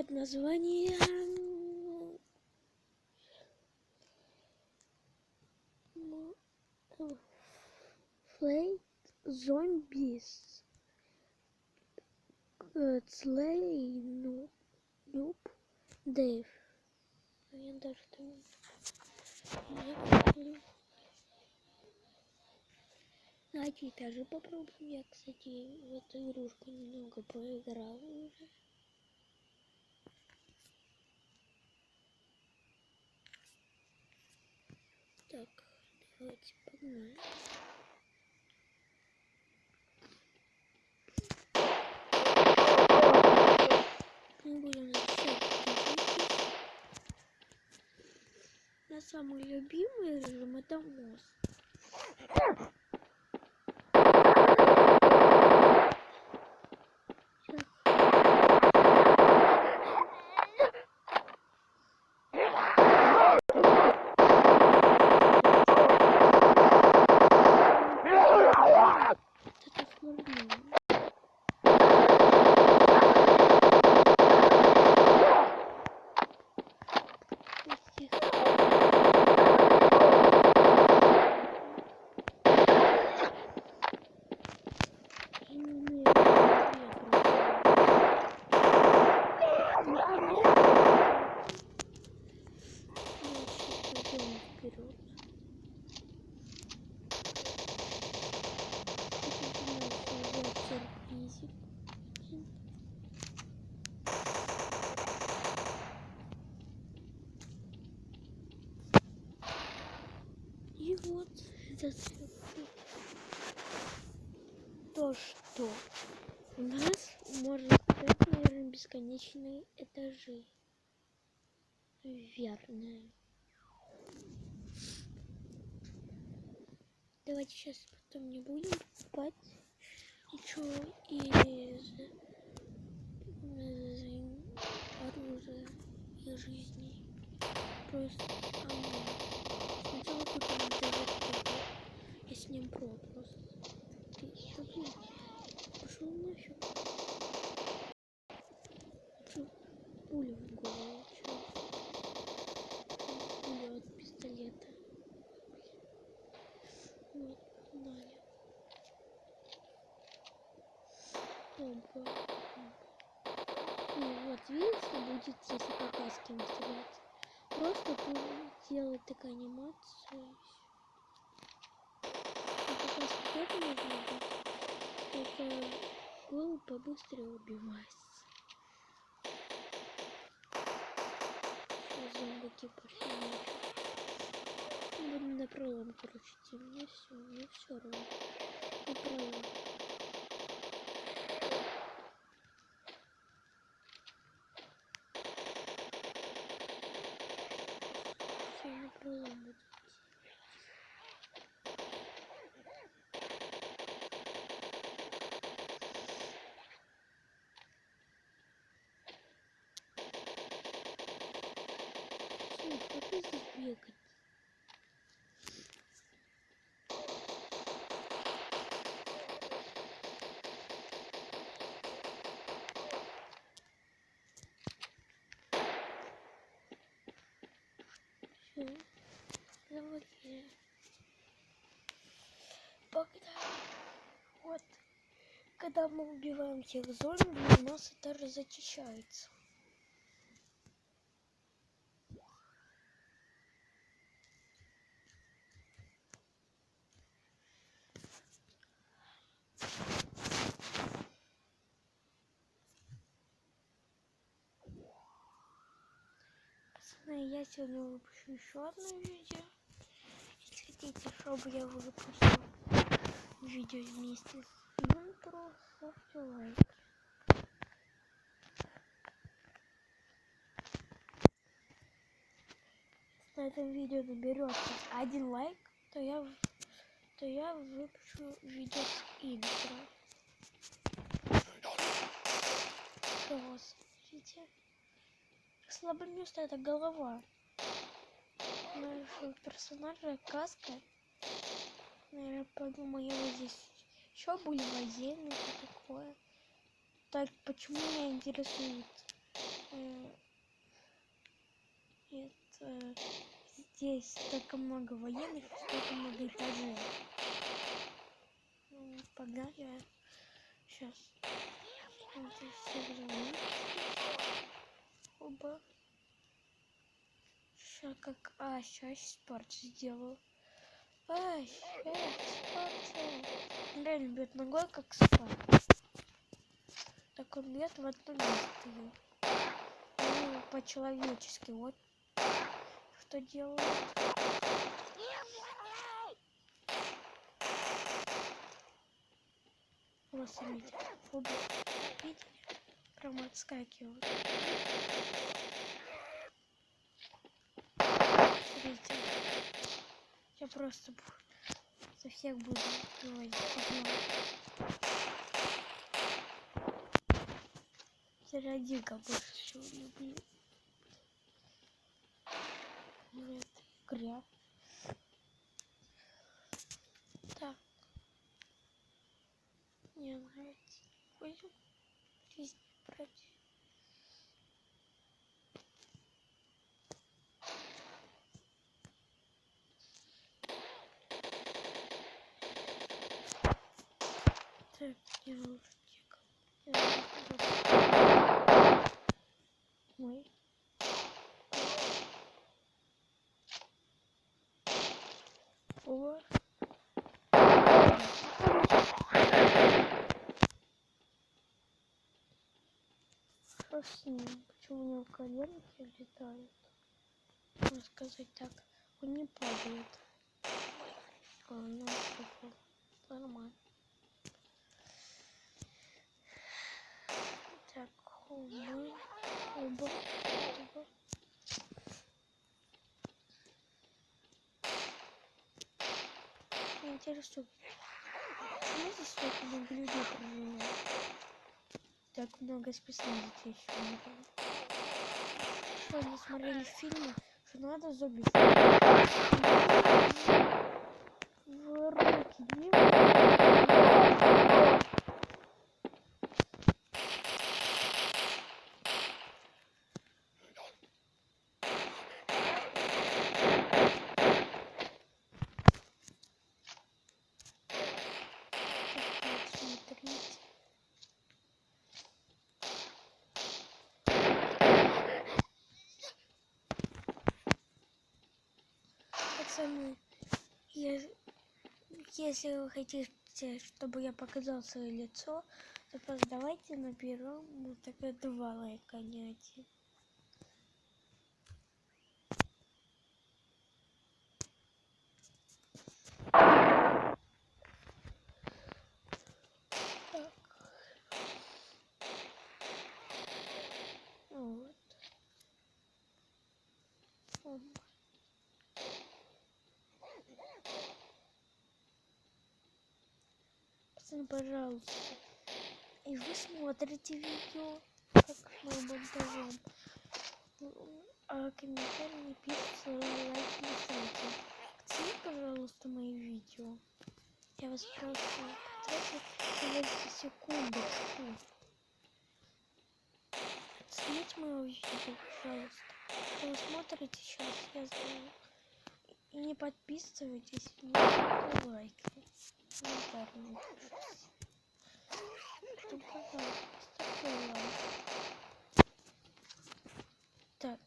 под названием Flight Zombies. Слей Нуб Дэйв. Я даже там не помню. Давайте тоже попробуем. Я, кстати, в эту игрушку немного поиграл уже. Так, давайте погнали. Мы будем зачищать. На самый любимый режим это мост. И вот это то, что у нас можно стать, наверное, бесконечные этажи. Верно. Давайте сейчас потом не будем покупать ничего из оружия и жизни. Просто сначала купим даже я с ним просто. Ты еще пошел нафиг. Хочу пулю в голову. Пулю от пистолета. Вот, погнали. Опа. И вот видите, будет, если пока с кем стрелять. Просто делать такая анимация. И пока что нужно быть. Только голову побыстрее убивать. Зомбаки пошли. Будем на пролом, короче, идти. Мне все равно. На пролом. Все, на пролом буду идти. Как здесь бегать? Все, заводили. Погнали. Вот, когда мы убиваем всех зомби, у нас этаж зачищается. Я сегодня выпущу еще одно видео. Если хотите, чтобы я выпустил видео вместе с интро, ставьте лайк. Если на этом видео наберется 1 лайк, то я выпущу видео с интро. Что у вас, видите? Слабое место — это голова. Нашего персонажа каска. Наверное, подумаю, его здесь еще были военные, что такое. Так, почему меня интересует Это здесь столько много военных, столько много этажей. Погнали. Сейчас. Это все взрывы. Оба. Сейчас как... сейчас спорт сделал. Спорт. Он реально бьет ногой, как спорт. Так он бьет в одно место. Ну, по-человечески. Вот что делает. Вот, смотрите. Оба. Видите? Прямо отскакивают. Смотрите. Я просто со всех буду убивать. Зарядика больше всего люблю. Нет, игра. Так. Мне нравится. Будем жизнь брать. Так, я уже тикал. Ой. О. Что с ним? Почему у него коленки летают? Можно сказать так. Он не падает. Ну, что, нормально. Так, оба. Мне интересно, почему здесь столько много людей проживает? Так много спецназов еще умерло. Что, они смотрели фильмы, что надо зомби в руки не смотрите. Пацаны, если вы хотите, чтобы я показал свое лицо, то просто давайте наберем вот такое 2 лайка, а не 1. Так. Вот. Пацаны, пожалуйста. И вы смотрите видео, как мы монтажем. А комментарии не пишите, лайки не ставьте. Оцените, пожалуйста, мои видео. Я вас прошу, потратьте секундочку. Оцените мое видео, пожалуйста. Вы смотрите сейчас, я знаю. И не подписывайтесь, не ставьте лайки. Комментарии не пишите. Ну, пожалуйста, ставьте лайк. Так.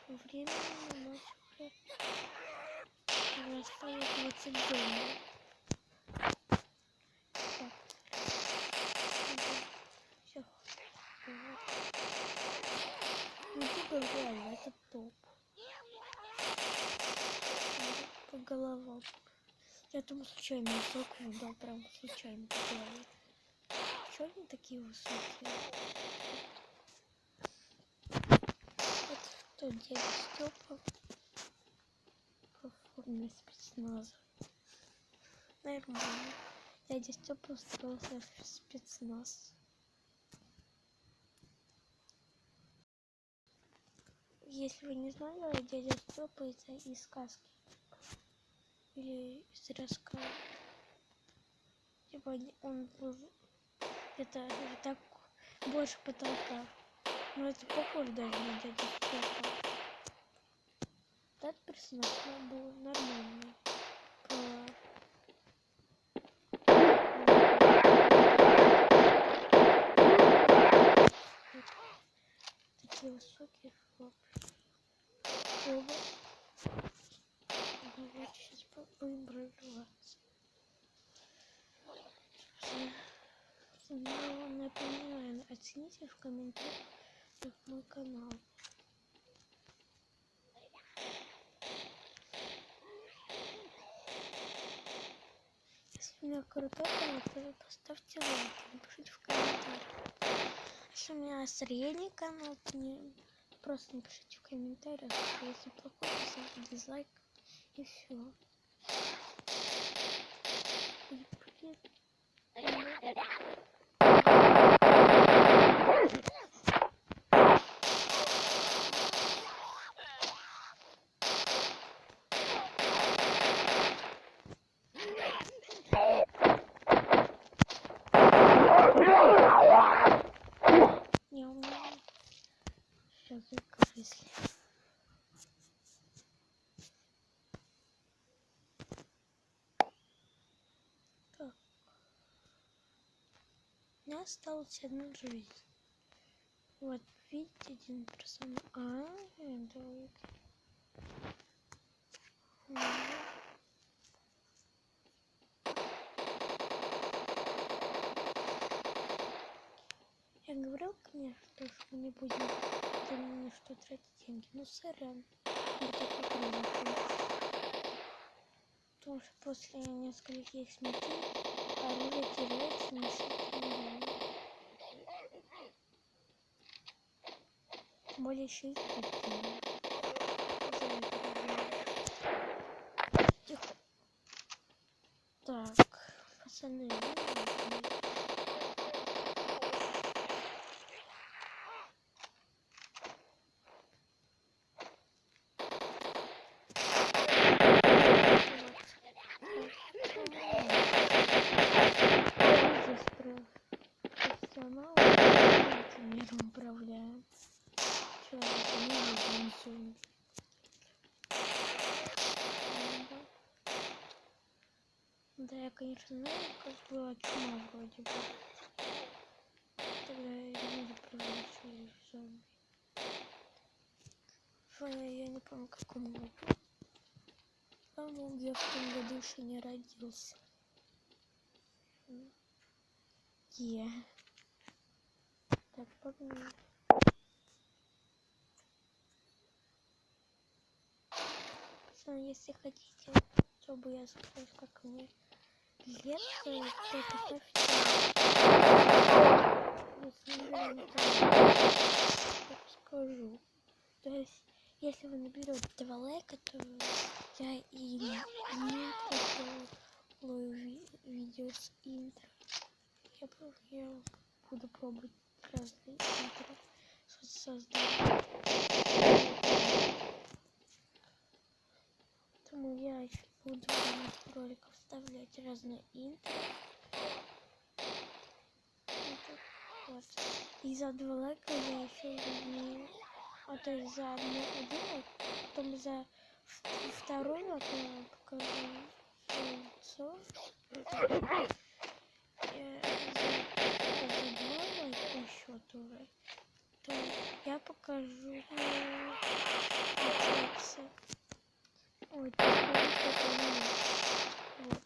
Время у нас уже осталось 20 зомби. Так. Все. YouTube реально это топ. По головам. Я там случайно столкнул, да, прям случайно по голове. Чего они такие высокие? Это что, дядя Степа? По форме спецназа. Нормально. Дядя Степа устроился в спецназ. Если вы не знали, дядя Степа это из сказки. Или из рассказа. Типа он был где-то так больше потолка. Ну это похоже даже на дядю Степа. Этот персонаж был нормальный. Такие высокие школы. Давайте сейчас будем прорываться. Но напоминаю, оцените в комментариях мой канал. Если у меня крутой канал, то поставьте лайк, напишите в комментариях. Если у меня средний канал, то просто напишите в комментариях, что если плохой, поставьте дизлайк и все. Не, у меня сейчас закрысли. Так. У меня осталась одна жизнь. Вот, видите, один персонаж. Давай. Я говорил, конечно, что мы не будем ни что тратить деньги, но сорян. Вот такой произошел. Потому что после нескольких смертей оружие теряет смысл. Тем более еще и такие. Тихо. Так, пацаны, профессионал, миром управляем. Человек не видим. Да, я, конечно, знаю, как была чума вроде бы. Тогда люди превращались в зомби. Я не помню, в каком году. По-моему, я в том году еще не родился. Так, погнали. Пацаны, если хотите, чтобы я сказал, как мне лет, то поставьте. Я скажу. То есть, если вы наберете 2 лайка, то я и видео с интро. Я буду пробовать разные интро создать. Поэтому я еще буду в роликах вставлять разные интро. Вот. И за 2 лайка я еще не... А то есть за один лайк, потом за второй лайк я покажу лицо. За 2 лайка еще тоже. То я покажу лицо. Ой, вот.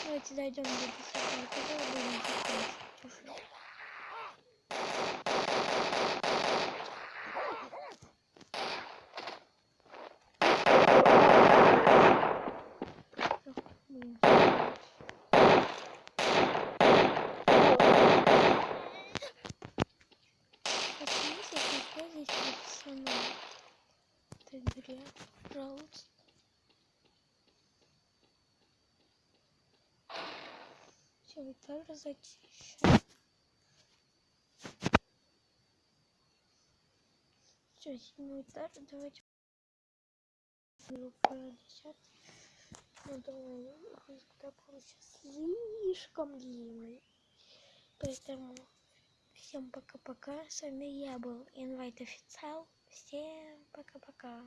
Давайте дойдем до 10-го, тогда будем закончить уже. Оцените, какой здесь персонаж в этой игре, пожалуйста. Все, и также затише. Все, 7 этаж, давайте про 10. Ну давай, когда получится слишком длинный. Поэтому Всем пока-пока. С вами я был Инвайт Официал. Всем пока-пока.